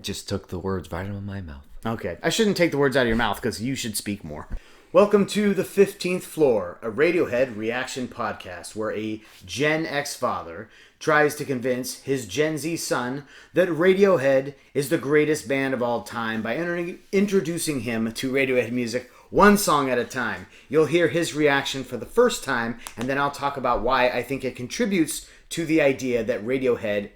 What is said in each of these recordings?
Just took the words right out of my mouth. Okay. I shouldn't take the words out of your mouth because you should speak more. Welcome to The 15th Floor, a Radiohead reaction podcast where a Gen X father tries to convince his Gen Z son that Radiohead is the greatest band of all time by introducing him to Radiohead music one song at a time. You'll hear his reaction for the first time, and then I'll talk about why I think it contributes to the idea that Radiohead,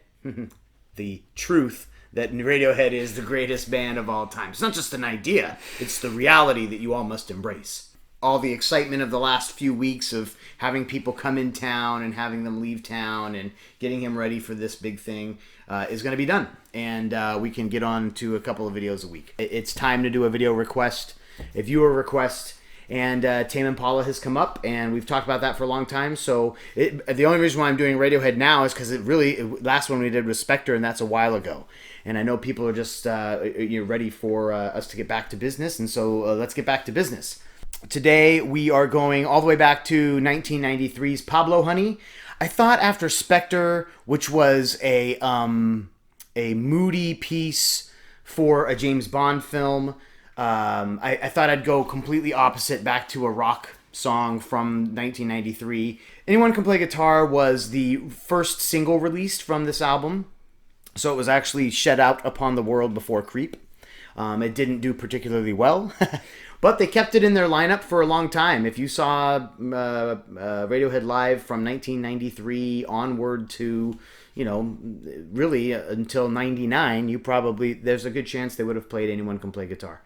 the truth, that Radiohead is the greatest band of all time. It's not just an idea, it's the reality that you all must embrace. All the excitement of the last few weeks of having people come in town and having them leave town and getting him ready for this big thing is going to be done. And we can get on to a couple of videos a week. It's time to do a video request, a viewer request. And Tame Impala has come up, and we've talked about that for a long time. So the only reason why I'm doing Radiohead now is because last one we did was Spectre, and that's a while ago. And I know people are just ready for us to get back to business, and so let's get back to business. Today we are going all the way back to 1993's Pablo Honey. I thought after Spectre, which was a moody piece for a James Bond film, I thought I'd go completely opposite back to a rock song from 1993. Anyone Can Play Guitar was the first single released from this album, so it was actually shed out upon the world before Creep. It didn't do particularly well, but they kept it in their lineup for a long time. If you saw Radiohead live from 1993 onward to, really until 99, there's a good chance they would have played Anyone Can Play Guitar.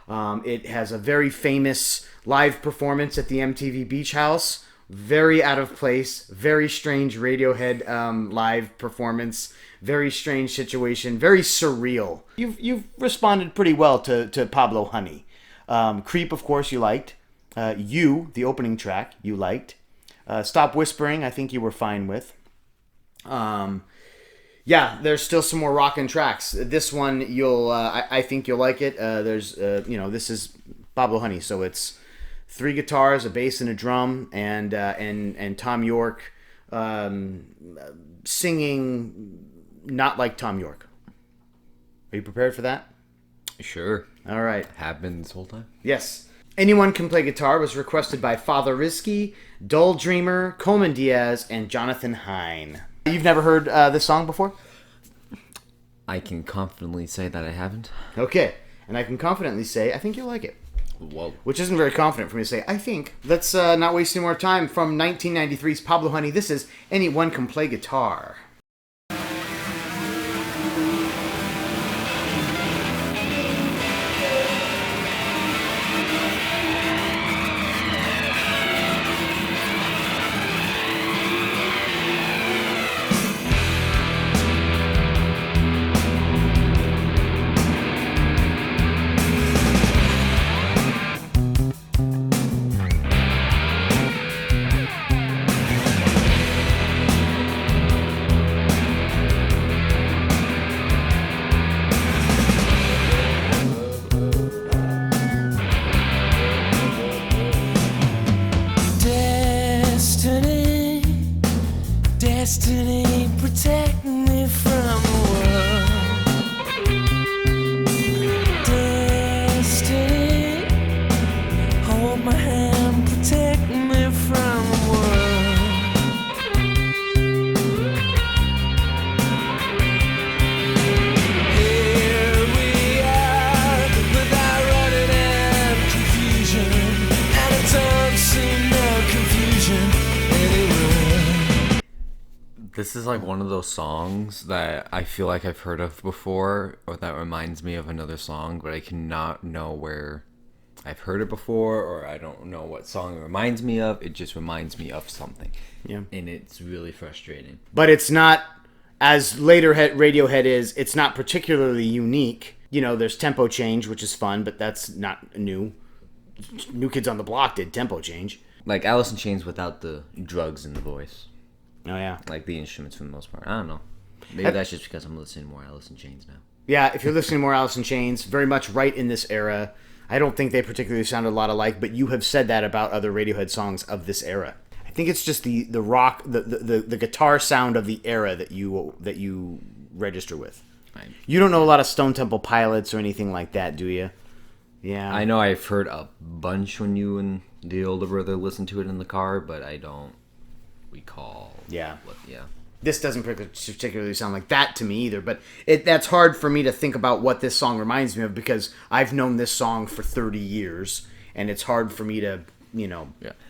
It has a very famous live performance at the MTV Beach House. Very out of place, very strange Radiohead live performance, very strange situation, very surreal. You've responded pretty well to Pablo Honey. Creep, of course, you liked. The opening track, you liked. Stop Whispering, I think you were fine with. Yeah, there's still some more rockin' tracks. This one, I think you'll like it. This is Pablo Honey, so it's 3 guitars, a bass, and a drum, and Tom York singing not like Tom York. Are you prepared for that? Sure. All right. Have been this whole time? Yes. Anyone Can Play Guitar was requested by Father Risky, Dull Dreamer, Coleman Diaz, and Jonathan Hine. You've never heard this song before? I can confidently say that I haven't. Okay. And I can confidently say I think you'll like it. Whoa. Which isn't very confident for me to say, I think. Let's not waste any more time. From 1993's Pablo Honey, this is Anyone Can Play Guitar. Destiny, protect me from the world. Destiny, hold my hand, protect me from the world. Here we are, without running and confusion, and it don't seem no confusion anywhere. This is like one of those songs that I feel like I've heard of before, or that reminds me of another song, but I cannot know where I've heard it before, or I don't know what song it reminds me of. It just reminds me of something. Yeah. And it's really frustrating. But it's not, as later Radiohead is, it's not particularly unique. There's tempo change, which is fun, but that's not new. New Kids on the Block did tempo change. Like Alice in Chains without the drugs in the voice. Oh, yeah. Like the instruments for the most part. I don't know. Maybe that's just because I'm listening more Alice in Chains now. Yeah, if you're listening more Alice in Chains, very much right in this era. I don't think they particularly sounded a lot alike, but you have said that about other Radiohead songs of this era. I think it's just the rock, the guitar sound of the era that you register with. You don't know a lot of Stone Temple Pilots or anything like that, do you? Yeah. I know I've heard a bunch when you and the older brother listened to it in the car, but I don't recall. Yeah. Yeah. This doesn't particularly sound like that to me either, but that's hard for me to think about what this song reminds me of because I've known this song for 30 years, and it's hard for me to,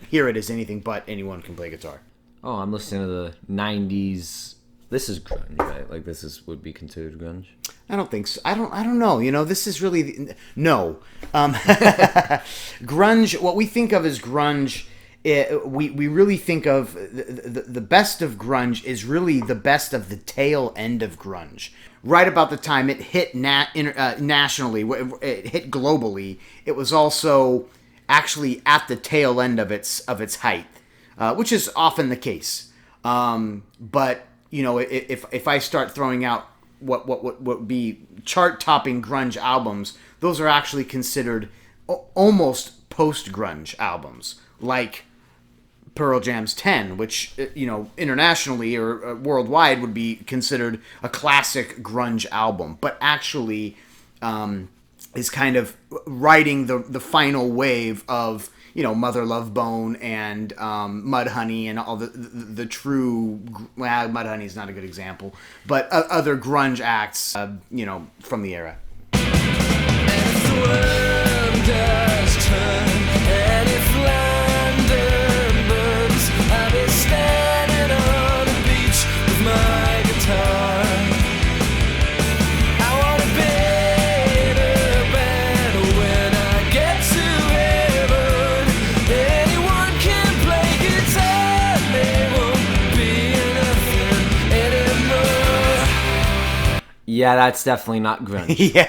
hear it as anything but anyone can play guitar. Oh, I'm listening to the 90s. This is grunge, right? Like, would be considered grunge? I don't think so. I don't know. This is really... No. Grunge, what we think of as grunge... we really think of the best of grunge is really the best of the tail end of grunge. Right about the time it hit nationally, it hit globally, it was also actually at the tail end of its height, which is often the case. But if I start throwing out what would be chart-topping grunge albums, those are actually considered almost post-grunge albums, like Pearl Jam's 10, which, internationally or worldwide would be considered a classic grunge album, but actually is kind of riding the final wave of, Mother Love Bone and Mudhoney and all the true... Well, Mudhoney is not a good example, but other grunge acts, from the era. Yeah, that's definitely not grunge. Yeah.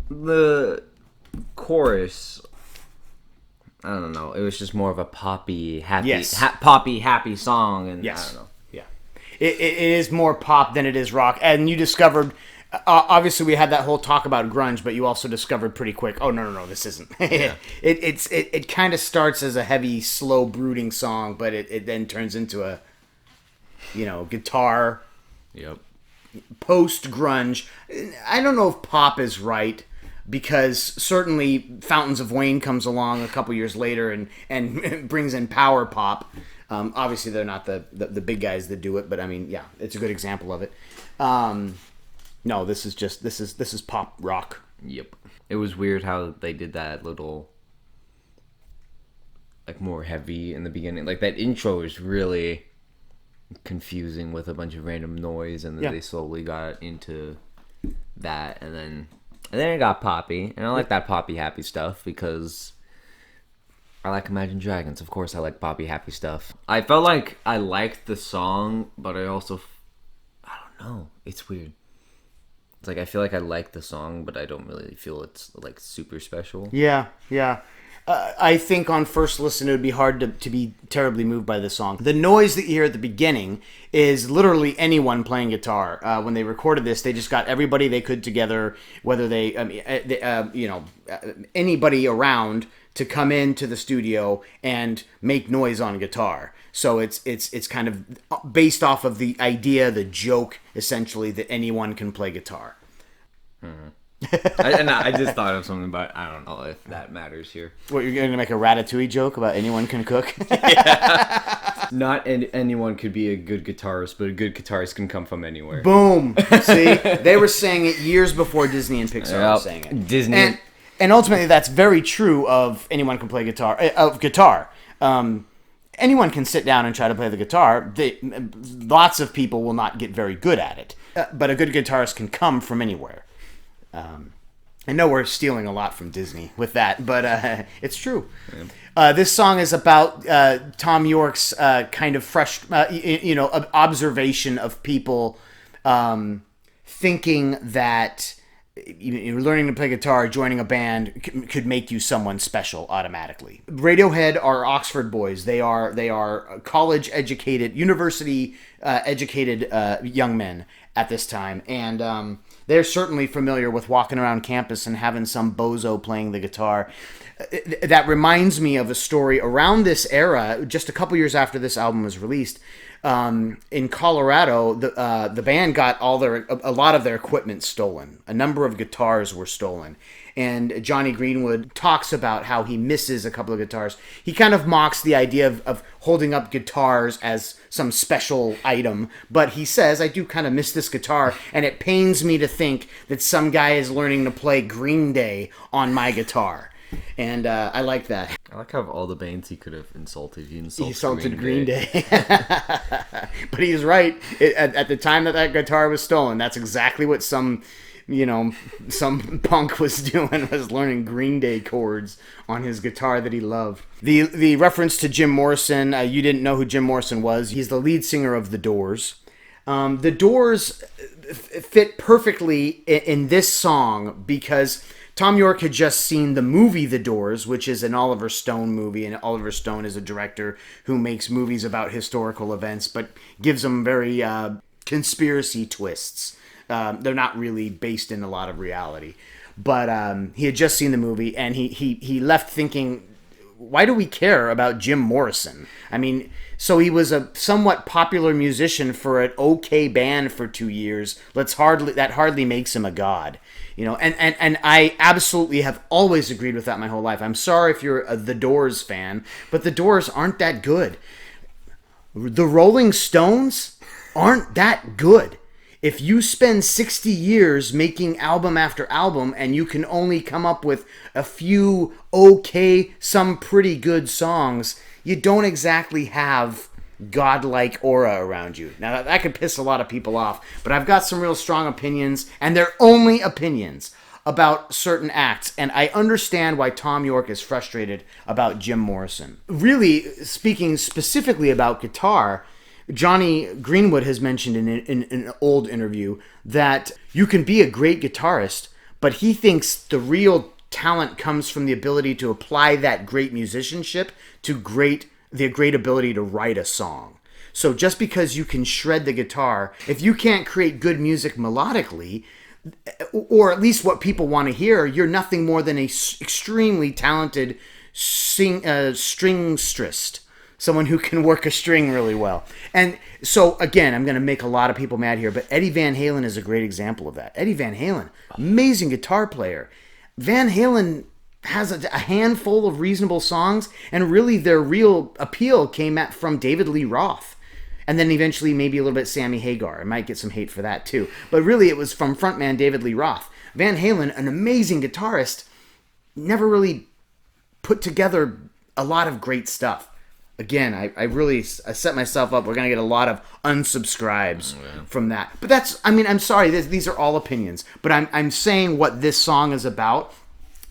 The chorus, I don't know, it was just more of a poppy, happy, happy song, and yes. I don't know. Yeah, it is more pop than it is rock, and you discovered. Obviously, we had that whole talk about grunge, but you also discovered pretty quick. Oh no, this isn't. Yeah. it kind of starts as a heavy, slow, brooding song, but it then turns into a, guitar. Yep. Post grunge. I don't know if pop is right. Because certainly Fountains of Wayne comes along a couple years later and brings in power pop. Obviously, they're not the big guys that do it, but I mean, yeah, it's a good example of it. No, this is pop rock. Yep. It was weird how they did that little, like, more heavy in the beginning. Like, that intro is really confusing with a bunch of random noise, and then they slowly got into that, and then it got poppy, and I like that poppy happy stuff because I like Imagine Dragons. Of course I like poppy happy stuff. I felt like I liked the song, but I don't know, it's weird. It's like I feel like I like the song, but I don't really feel it's like super special. Yeah. I think on first listen it would be hard to be terribly moved by this song. The noise that you hear at the beginning is literally anyone playing guitar. When they recorded this, they just got everybody they could together, whether anybody around to come into the studio and make noise on guitar. So it's kind of based off of the idea, the joke, essentially, that anyone can play guitar. I just thought of something, but I don't know if that matters here. What, you're going to make a Ratatouille joke about anyone can cook? Not anyone could be a good guitarist, but a good guitarist can come from anywhere. Boom! See? They were saying it years before Disney and Pixar were saying it. Disney. And ultimately, that's very true of anyone can play guitar. Anyone can sit down and try to play the guitar. Lots of people will not get very good at it. But a good guitarist can come from anywhere. I know we're stealing a lot from Disney with that, but it's true. Yeah. This song is about Tom York's kind of fresh, observation of people thinking that learning to play guitar, joining a band could make you someone special automatically. Radiohead are Oxford boys. They are college educated, university educated young men at this time, and they're certainly familiar with walking around campus and having some bozo playing the guitar. That reminds me of a story around this era, just a couple years after this album was released. In Colorado, the band got a lot of their equipment stolen. A number of guitars were stolen. And Johnny Greenwood talks about how he misses a couple of guitars. He kind of mocks the idea of holding up guitars as some special item. But he says, I do kind of miss this guitar, and it pains me to think that some guy is learning to play Green Day on my guitar. And I like that. I like how of all the bands he could have insulted, he insulted Green Day. But he's right. At the time that guitar was stolen, that's exactly what some punk was doing, was learning Green Day chords on his guitar that he loved. The reference to Jim Morrison, you didn't know who Jim Morrison was. He's the lead singer of The Doors. The Doors fit perfectly in this song because Tom York had just seen the movie The Doors, which is an Oliver Stone movie, and Oliver Stone is a director who makes movies about historical events, but gives them very conspiracy twists. They're not really based in a lot of reality. But he had just seen the movie, and he left thinking, why do we care about Jim Morrison? I mean, so he was a somewhat popular musician for an okay band for 2 years. That hardly makes him a god. And I absolutely have always agreed with that my whole life. I'm sorry if you're a The Doors fan, but The Doors aren't that good. The Rolling Stones aren't that good. If you spend 60 years making album after album and you can only come up with a few okay, some pretty good songs, you don't exactly have godlike aura around you. Now, that could piss a lot of people off, but I've got some real strong opinions, and they're only opinions about certain acts, and I understand why Tom York is frustrated about Jim Morrison. Really, speaking specifically about guitar, Johnny Greenwood has mentioned in an old interview that you can be a great guitarist, but he thinks the real talent comes from the ability to apply that great musicianship to the great ability to write a song. So just because you can shred the guitar, if you can't create good music melodically, or at least what people want to hear, you're nothing more than a extremely talented stringstrist. Someone who can work a string really well. And so, again, I'm going to make a lot of people mad here, but Eddie Van Halen is a great example of that. Eddie Van Halen, amazing guitar player. Van Halen has a handful of reasonable songs, and really their real appeal came from David Lee Roth. And then eventually maybe a little bit Sammy Hagar. I might get some hate for that too. But really it was from frontman David Lee Roth. Van Halen, an amazing guitarist, never really put together a lot of great stuff. Again, I set myself up. We're going to get a lot of unsubscribes from that. But I'm sorry, these are all opinions. But I'm saying what this song is about,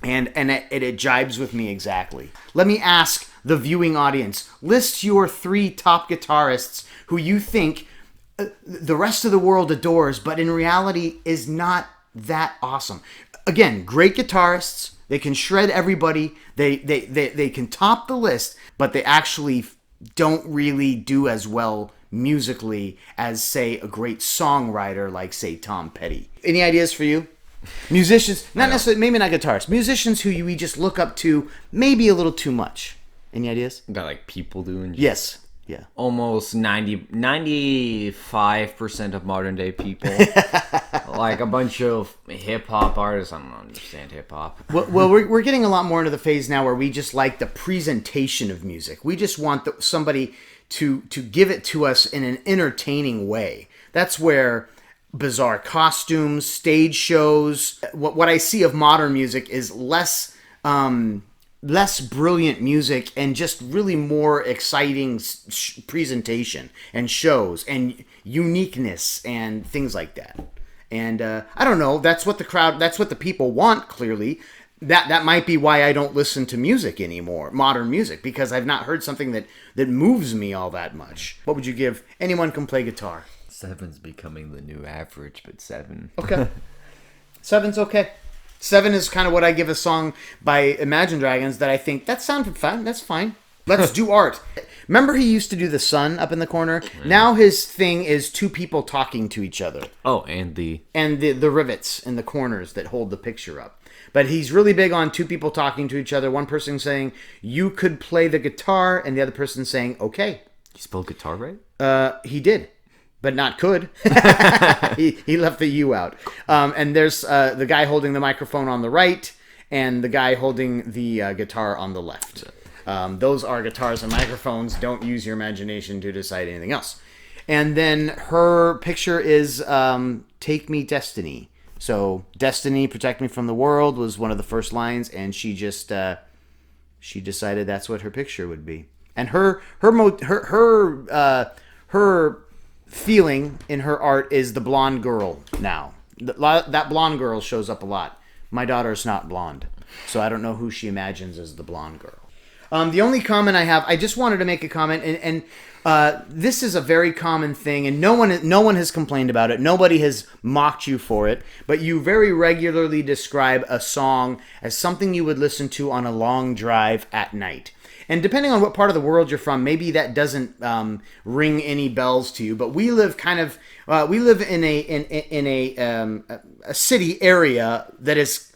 and it jibes with me exactly. Let me ask the viewing audience, list your 3 top guitarists who you think the rest of the world adores, but in reality is not that awesome. Again, great guitarists. They can shred everybody. They can top the list, but they actually don't really do as well musically as, say, a great songwriter like, say, Tom Petty. Any ideas for you? Musicians, not necessarily, maybe not guitarists, musicians who we just look up to maybe a little too much. Any ideas? That like people doing. Yes. Yeah. Almost 95% of modern day people. Like a bunch of hip hop artists. I don't understand hip hop. Well, we're getting a lot more into the phase now where we just like the presentation of music. We just want somebody to give it to us in an entertaining way. That's where bizarre costumes, stage shows. What I see of modern music is less brilliant music and just really more exciting presentation and shows and uniqueness and things like that. And I don't know. That's what the people want. Clearly, that might be why I don't listen to music anymore, modern music, because I've not heard something that moves me all that much. What would you give? Anyone can play guitar. 7's becoming the new average, but 7. Okay. 7's okay. 7 is kind of what I give a song by Imagine Dragons that I think, that sounded fun. That's fine. Let's do art. Remember he used to do the sun up in the corner? Now his thing is two people talking to each other. Oh, and the rivets in the corners that hold the picture up. But he's really big on two people talking to each other. One person saying, you could play the guitar, and the other person saying, okay. He spelled guitar right? He did. But not could. he left the U out. And there's the guy holding the microphone on the right and the guy holding the guitar on the left. Those are guitars and microphones. Don't use your imagination to decide anything else. And then her picture is Take Me Destiny. So Destiny, Protect Me from the World was one of the first lines, and she just she decided that's what her picture would be. And her feeling in her art is the blonde girl now. That blonde girl shows up a lot. My daughter's not blonde, so I don't know who she imagines as the blonde girl. The only comment I have, I just wanted to make a comment, and this is a very common thing, and no one has complained about it. Nobody has mocked you for it, but you very regularly describe a song as something you would listen to on a long drive at night. And depending on what part of the world you're from, maybe that doesn't ring any bells to you. But we live in a city area that is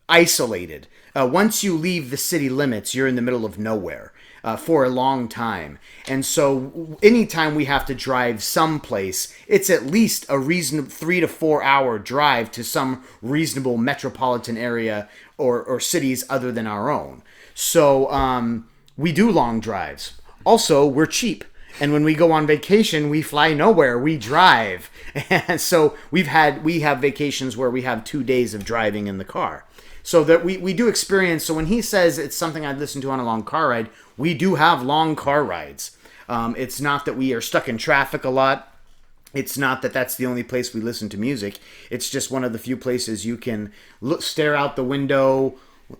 isolated. Once you leave the city limits, you're in the middle of nowhere for a long time. And so anytime we have to drive someplace, it's at least a reasonable 3 to 4 hour drive to some reasonable metropolitan area or cities other than our own. So we do long drives. Also, we're cheap. And when we go on vacation, we fly nowhere. We drive. And so we have vacations where we have 2 days of driving in the car. So that we do experience. So when he says it's something I'd listen to on a long car ride, we do have long car rides. It's not that we are stuck in traffic a lot. It's not that that's the only place we listen to music. It's just one of the few places you can stare out the window.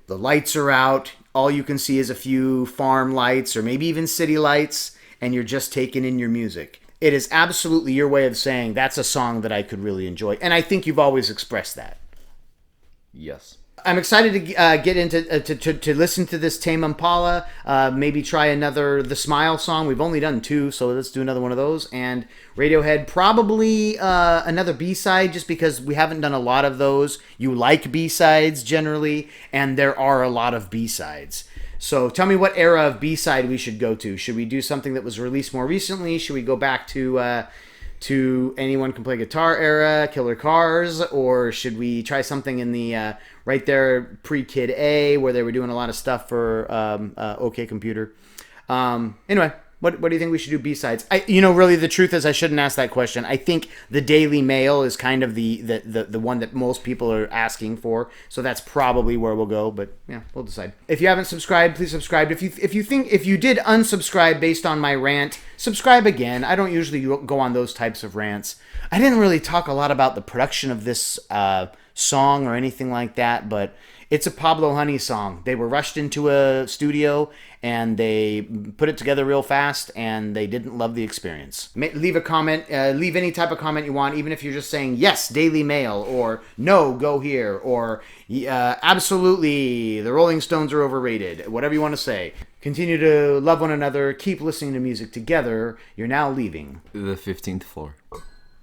The lights are out. All you can see is a few farm lights or maybe even city lights, and you're just taking in your music. It is absolutely your way of saying that's a song that I could really enjoy. And I think you've always expressed that. Yes. I'm excited to get into to listen to this Tame Impala. Maybe try another The Smile song. We've only done 2, so let's do another one of those. And Radiohead, probably another B-side, just because we haven't done a lot of those. You like B-sides generally, and there are a lot of B-sides. So tell me what era of B-side we should go to. Should we do something that was released more recently? Should we go back to Anyone Can Play Guitar era, Killer Cars, or should we try something in the right there pre-Kid A where they were doing a lot of stuff for OK Computer? Anyway, what do you think we should do B-sides? Really the truth is I shouldn't ask that question. I think the Daily Mail is kind of the one that most people are asking for, so that's probably where we'll go. But yeah, we'll decide. If you haven't subscribed, please subscribe. If you did unsubscribe based on my rant, subscribe again. I don't usually go on those types of rants. I didn't really talk a lot about the production of this song or anything like that, but It's a Pablo Honey song. They were rushed into a studio and they put it together real fast and they didn't love the experience. Leave a comment, leave any type of comment you want, even if you're just saying yes, Daily Mail, or no, go here, or absolutely, the Rolling Stones are overrated, whatever you want to say. Continue to love one another, keep listening to music together. You're now leaving The 15th floor.